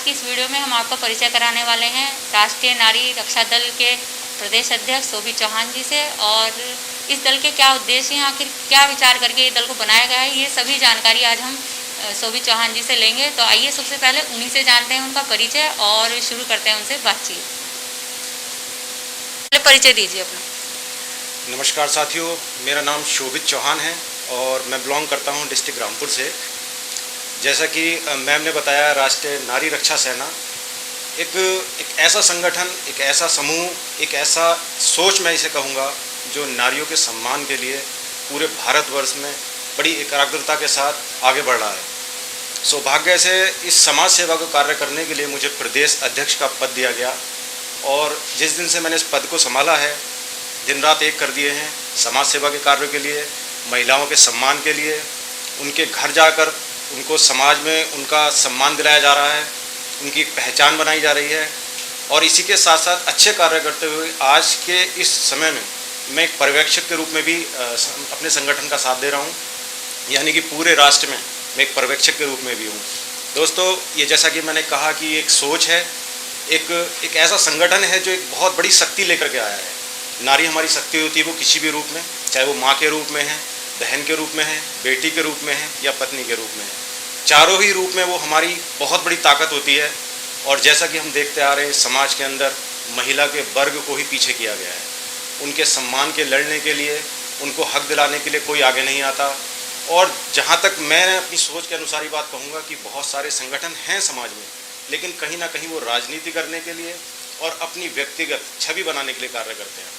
की इस वीडियो में हम आपका परिचय कराने वाले हैं राष्ट्रीय नारी रक्षा दल के प्रदेश अध्यक्ष शोभित चौहान जी से। और इस दल के क्या उद्देश्य हैं, आखिर क्या विचार करके ये दल को बनाया गया है, ये सभी जानकारी आज हम शोभित चौहान जी से लेंगे। तो आइए सबसे पहले उन्हीं से जानते हैं उनका परिचय और शुरू करते हैं उनसे बातचीत। परिचय दीजिए अपना। नमस्कार साथियों, मेरा नाम शोभित चौहान है और मैं बिलोंग करता हूं डिस्ट्रिक्ट रामपुर से। जैसा कि मैम ने बताया, राष्ट्रीय नारी रक्षा सेना एक ऐसा संगठन, एक ऐसा समूह, एक ऐसा सोच मैं इसे कहूँगा जो नारियों के सम्मान के लिए पूरे भारतवर्ष में बड़ी एकाग्रता के साथ आगे बढ़ रहा है। सौभाग्य से इस समाज सेवा को कार्य करने के लिए मुझे प्रदेश अध्यक्ष का पद दिया गया और जिस दिन से मैंने इस पद को संभाला है, दिन रात एक कर दिए हैं समाज सेवा के कार्यों के लिए, महिलाओं के सम्मान के लिए। उनके घर जाकर उनको समाज में उनका सम्मान दिलाया जा रहा है, उनकी एक पहचान बनाई जा रही है। और इसी के साथ साथ अच्छे कार्य करते हुए आज के इस समय में मैं एक पर्यवेक्षक के रूप में भी अपने संगठन का साथ दे रहा हूँ, यानी कि पूरे राष्ट्र में मैं एक पर्यवेक्षक के रूप में भी हूँ। दोस्तों, ये जैसा कि मैंने कहा कि एक सोच है, एक ऐसा संगठन है जो एक बहुत बड़ी शक्ति लेकर के आया है। नारी हमारी शक्ति होती है, वो किसी भी रूप में, चाहे वो माँ के रूप में है, बहन के रूप में है, बेटी के रूप में है या पत्नी के रूप में है, चारों ही रूप में वो हमारी बहुत बड़ी ताकत होती है। और जैसा कि हम देखते आ रहे हैं, समाज के अंदर महिला के वर्ग को ही पीछे किया गया है। उनके सम्मान के लड़ने के लिए, उनको हक दिलाने के लिए कोई आगे नहीं आता। और जहाँ तक मैं अपनी सोच के अनुसार ही बात कहूँगा कि बहुत सारे संगठन हैं समाज में, लेकिन कहीं ना कहीं वो राजनीति करने के लिए और अपनी व्यक्तिगत छवि बनाने के लिए कार्य करते हैं।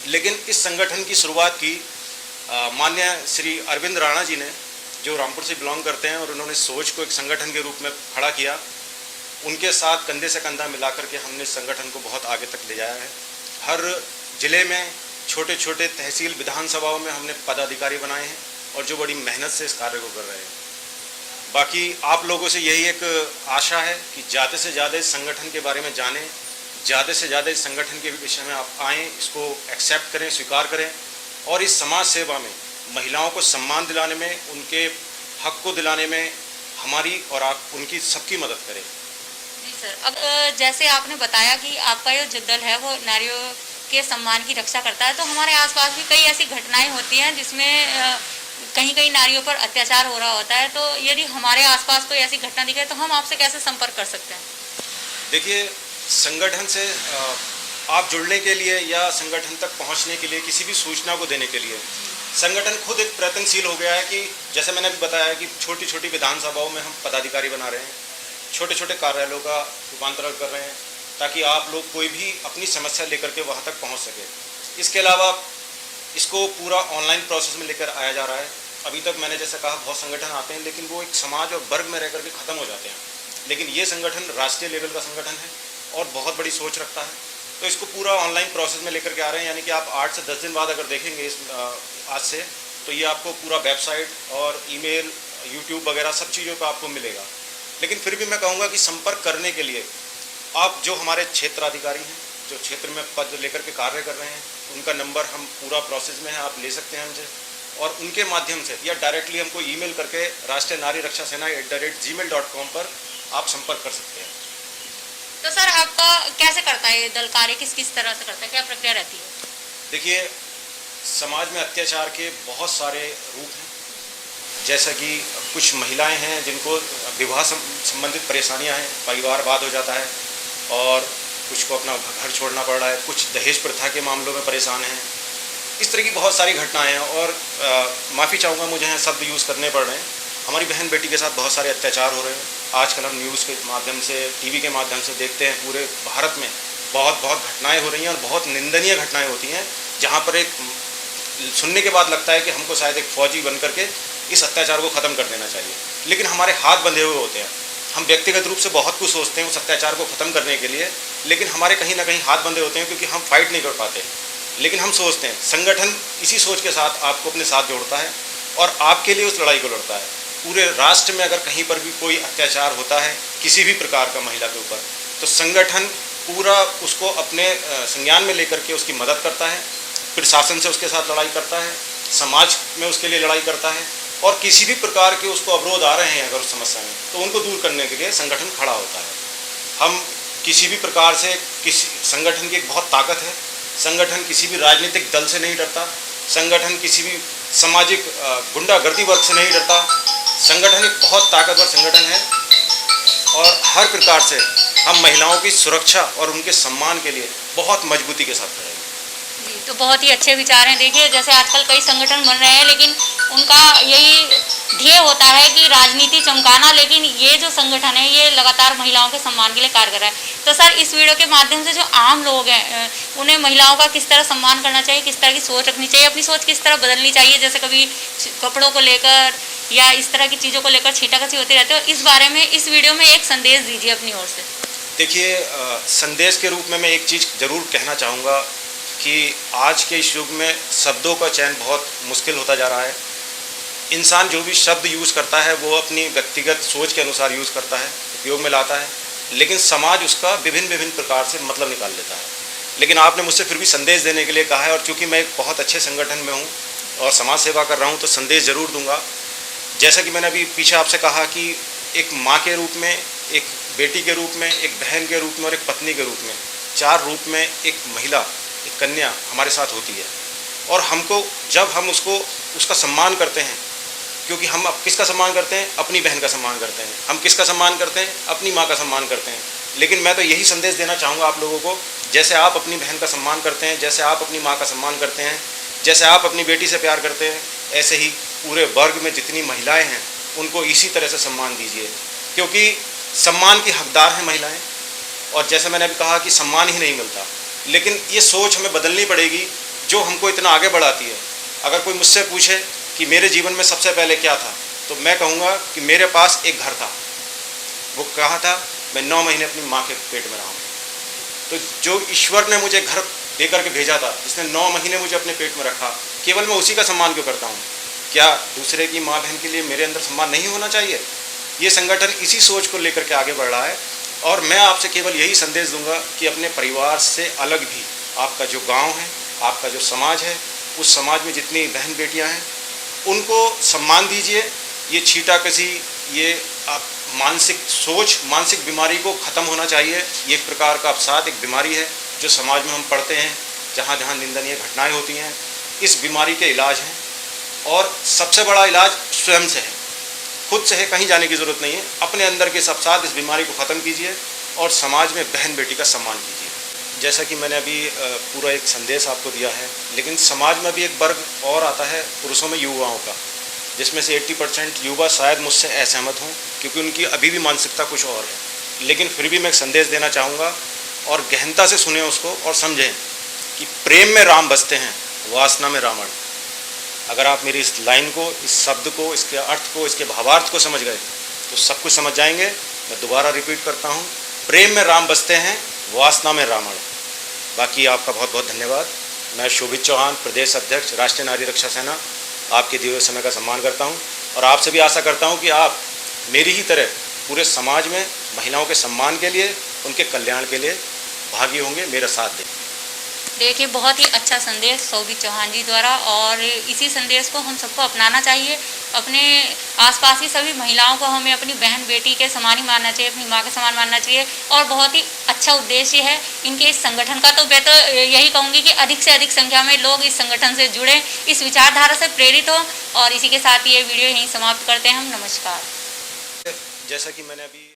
लेकिन इस संगठन की शुरुआत की माननीय श्री अरविंद राणा जी ने, जो रामपुर से बिलोंग करते हैं, और उन्होंने सोच को एक संगठन के रूप में खड़ा किया। उनके साथ कंधे से कंधा मिलाकर के हमने संगठन को बहुत आगे तक ले जाया है। हर जिले में छोटे छोटे तहसील विधानसभाओं में हमने पदाधिकारी बनाए हैं और जो बड़ी मेहनत से इस कार्य को कर रहे हैं। बाकी आप लोगों से यही एक आशा है कि ज़्यादा से ज़्यादा इस संगठन के बारे में जानें, ज़्यादा से ज़्यादा इस संगठन के विषय में आप आएँ, इसको एक्सेप्ट करें, स्वीकार करें और इस समाज सेवा में महिलाओं को सम्मान दिलाने में, उनके हक को दिलाने में हमारी और आप उनकी सबकी मदद करें। जी सर, अब जैसे आपने बताया कि आपका जो दल है वो नारियों के सम्मान की रक्षा करता है, तो हमारे आसपास भी कई ऐसी घटनाएं होती हैं जिसमें कहीं कहीं नारियों पर अत्याचार हो रहा होता है। तो यदि हमारे आसपास कोई ऐसी घटना दिखे तो हम आपसे कैसे संपर्क कर सकते हैं? देखिए, संगठन से आप जुड़ने के लिए या संगठन तक पहुंचने के लिए, किसी भी सूचना को देने के लिए संगठन खुद एक प्रयत्नशील हो गया है कि जैसे मैंने अभी बताया कि छोटी छोटी विधानसभाओं में हम पदाधिकारी बना रहे हैं, छोटे छोटे कार्यालयों का रूपांतरण कर रहे हैं ताकि आप लोग कोई भी अपनी समस्या लेकर के वहाँ तक पहुँच सके। इसके अलावा इसको पूरा ऑनलाइन प्रोसेस में लेकर आया जा रहा है। अभी तक मैंने जैसा कहा, बहुत संगठन आते हैं लेकिन वो एक समाज और वर्ग में रह करके ख़त्म हो जाते हैं, लेकिन ये संगठन राष्ट्रीय लेवल का संगठन है और बहुत बड़ी सोच रखता है। तो इसको पूरा ऑनलाइन प्रोसेस में लेकर के आ रहे हैं, यानी कि आप 8 से 10 दिन बाद अगर देखेंगे इस आज से, तो ये आपको पूरा वेबसाइट और ईमेल, यूट्यूब वगैरह सब चीज़ों का आपको मिलेगा। लेकिन फिर भी मैं कहूँगा कि संपर्क करने के लिए आप जो हमारे क्षेत्राधिकारी हैं, जो क्षेत्र में पद लेकर के कार्य कर रहे हैं, उनका नंबर हम पूरा प्रोसेस में है, आप ले सकते हैं हमसे, और उनके माध्यम से या डायरेक्टली हमको ईमेल करके राष्ट्रीय नारी रक्षा सेना @gmail.com पर आप संपर्क कर सकते हैं। तो सर, आपका कैसे करता है ये दल कार्य, किस किस तरह से करता है, क्या प्रक्रिया रहती है? देखिए, समाज में अत्याचार के बहुत सारे रूप हैं। जैसा कि कुछ महिलाएं हैं जिनको विवाह संबंधित परेशानियां हैं, परिवारवाद हो जाता है और कुछ को अपना घर छोड़ना पड़ रहा है, कुछ दहेज प्रथा के मामलों में परेशान हैं। इस तरह की बहुत सारी घटनाएं हैं और माफ़ी चाहूँगा, मुझे यहाँ शब्द यूज़ करने पड़ रहे हैं। हमारी बहन बेटी के साथ बहुत सारे अत्याचार हो रहे हैं। आजकल हम न्यूज़ के माध्यम से, टीवी के माध्यम से देखते हैं, पूरे भारत में बहुत घटनाएं हो रही हैं और बहुत निंदनीय घटनाएं होती हैं, जहाँ पर एक सुनने के बाद लगता है कि हमको शायद एक फौजी बन करके इस अत्याचार को ख़त्म कर देना चाहिए, लेकिन हमारे हाथ बंधे हुए होते हैं। हम व्यक्तिगत रूप से बहुत कुछ सोचते हैं उस अत्याचार को ख़त्म करने के लिए, लेकिन हमारे कहीं ना कहीं हाथ बंधे होते हैं क्योंकि हम फाइट नहीं कर पाते। लेकिन हम सोचते हैं, संगठन इसी सोच के साथ आपको अपने साथ जोड़ता है और आपके लिए उस लड़ाई को लड़ता है। पूरे राष्ट्र में अगर कहीं पर भी कोई अत्याचार होता है किसी भी प्रकार का महिला के ऊपर, तो संगठन पूरा उसको अपने संज्ञान में लेकर के उसकी मदद करता है, प्रशासन से उसके साथ लड़ाई करता है, समाज में उसके लिए लड़ाई करता है, और किसी भी प्रकार के उसको अवरोध आ रहे हैं अगर उस समस्या में, तो उनको दूर करने के लिए संगठन खड़ा होता है। हम किसी भी प्रकार से, किसी संगठन की एक बहुत ताकत है। संगठन किसी भी राजनीतिक दल से नहीं डरता, संगठन किसी भी सामाजिक गुंडागर्दी वर्ग से नहीं डरता। संगठन एक बहुत ताकतवर संगठन है और हर प्रकार से हम महिलाओं की सुरक्षा और उनके सम्मान के लिए बहुत मजबूती के साथ खड़े हैं। जी, तो बहुत ही अच्छे विचार हैं। देखिए, जैसे आजकल कई संगठन बन रहे हैं, लेकिन उनका यही ध्येय होता है कि राजनीति चमकाना, लेकिन ये जो संगठन है ये लगातार महिलाओं के सम्मान के लिए कार्य कर रहा है। तो सर, इस वीडियो के माध्यम से जो आम लोग हैं उन्हें महिलाओं का किस तरह सम्मान करना चाहिए, किस तरह की सोच रखनी चाहिए, अपनी सोच किस तरह बदलनी चाहिए, जैसे कभी कपड़ों को लेकर या इस तरह की चीज़ों को लेकर छींटाकशी होती रहती है, इस बारे में इस वीडियो में एक संदेश दीजिए अपनी ओर से। देखिए, संदेश के रूप में मैं एक चीज़ ज़रूर कहना चाहूँगा कि आज के इस युग में शब्दों का चयन बहुत मुश्किल होता जा रहा है। इंसान जो भी शब्द यूज़ करता है वो अपनी व्यक्तिगत सोच के अनुसार यूज़ करता है, उपयोग में लाता है, लेकिन समाज उसका विभिन्न विभिन्न प्रकार से मतलब निकाल लेता है। लेकिन आपने मुझसे फिर भी संदेश देने के लिए कहा है, और चूँकि मैं एक बहुत अच्छे संगठन में हूँ और समाज सेवा कर रहा हूँ, तो संदेश ज़रूर दूँगा। जैसा कि मैंने अभी पीछे आपसे कहा कि एक माँ के रूप में, एक बेटी के रूप में, एक बहन के रूप में और एक पत्नी के रूप में, 4 रूप में एक महिला, एक कन्या हमारे साथ होती है। और हमको, जब हम उसका सम्मान करते हैं, क्योंकि हम अब किसका सम्मान करते हैं? अपनी बहन का सम्मान करते हैं। हम किसका सम्मान करते हैं? अपनी माँ का सम्मान करते हैं। लेकिन मैं तो यही संदेश देना चाहूँगा आप लोगों को, जैसे आप अपनी बहन का सम्मान करते हैं, जैसे आप अपनी माँ का सम्मान करते हैं, जैसे आप अपनी बेटी से प्यार करते हैं, ऐसे ही पूरे वर्ग में जितनी महिलाएं हैं उनको इसी तरह से सम्मान दीजिए, क्योंकि सम्मान की हकदार हैं महिलाएं। और जैसे मैंने अभी कहा कि सम्मान ही नहीं मिलता, लेकिन ये सोच हमें बदलनी पड़ेगी जो हमको इतना आगे बढ़ाती है। अगर कोई मुझसे पूछे कि मेरे जीवन में सबसे पहले क्या था, तो मैं कहूँगा कि मेरे पास एक घर था। वो कहा था, मैं 9 महीने अपनी माँ के पेट में रहा हूँ। तो जो ईश्वर ने मुझे घर दे करके भेजा था, जिसने 9 महीने मुझे अपने पेट में रखा, केवल मैं उसी का सम्मान क्यों करता हूँ? क्या दूसरे की माँ बहन के लिए मेरे अंदर सम्मान नहीं होना चाहिए? ये संगठन इसी सोच को लेकर के आगे बढ़ रहा है। और मैं आपसे केवल यही संदेश दूंगा कि अपने परिवार से अलग भी आपका जो गांव है, आपका जो समाज है, उस समाज में जितनी बहन बेटियां हैं उनको सम्मान दीजिए। ये छींटाकशी, ये आप मानसिक सोच, मानसिक बीमारी को ख़त्म होना चाहिए। ये एक प्रकार का अवसाद, एक बीमारी है जो समाज में हम पढ़ते हैं, जहाँ जहाँ निंदनीय घटनाएं होती हैं। इस बीमारी के इलाज हैं, और सबसे बड़ा इलाज स्वयं से है, खुद से है, कहीं जाने की ज़रूरत नहीं है। अपने अंदर के सब साथ इस बीमारी को ख़त्म कीजिए और समाज में बहन बेटी का सम्मान कीजिए। जैसा कि मैंने अभी पूरा एक संदेश आपको दिया है, लेकिन समाज में भी एक वर्ग और आता है पुरुषों में, युवाओं का, जिसमें से 80% युवा शायद मुझसे असहमत हों, क्योंकि उनकी अभी भी मानसिकता कुछ और है। लेकिन फिर भी मैं संदेश देना चाहूँगा, और गहनता से सुने उसको और समझें कि प्रेम में राम बसते हैं, वासना में रावण। अगर आप मेरी इस लाइन को, इस शब्द को, इसके अर्थ को, इसके भावार्थ को समझ गए तो सब कुछ समझ जाएंगे। मैं दोबारा रिपीट करता हूँ, प्रेम में राम बसते हैं, वासना में रावण। बाकी आपका बहुत बहुत धन्यवाद। मैं शोभित चौहान, प्रदेश अध्यक्ष, राष्ट्रीय नारी रक्षा सेना, आपके दिए हुए समय का सम्मान करता हूँ, और आपसे भी आशा करता हूँ कि आप मेरी ही तरह पूरे समाज में महिलाओं के सम्मान के लिए, उनके कल्याण के लिए भागी होंगे, मेरा साथ दें। देखिए, बहुत ही अच्छा संदेश शोभित चौहान जी द्वारा, और इसी संदेश को हम सबको अपनाना चाहिए। अपने आसपास की सभी महिलाओं को हमें अपनी बहन बेटी के समान ही मानना चाहिए, अपनी माँ के समान मानना चाहिए। और बहुत ही अच्छा उद्देश्य है इनके इस संगठन का। तो मैं तो यही कहूँगी कि अधिक से अधिक संख्या में लोग इस संगठन से जुड़ें, इस विचारधारा से प्रेरित हों। और इसी के साथ ये वीडियो यहीं समाप्त करते हैं हम। नमस्कार। जैसा कि मैंने अभी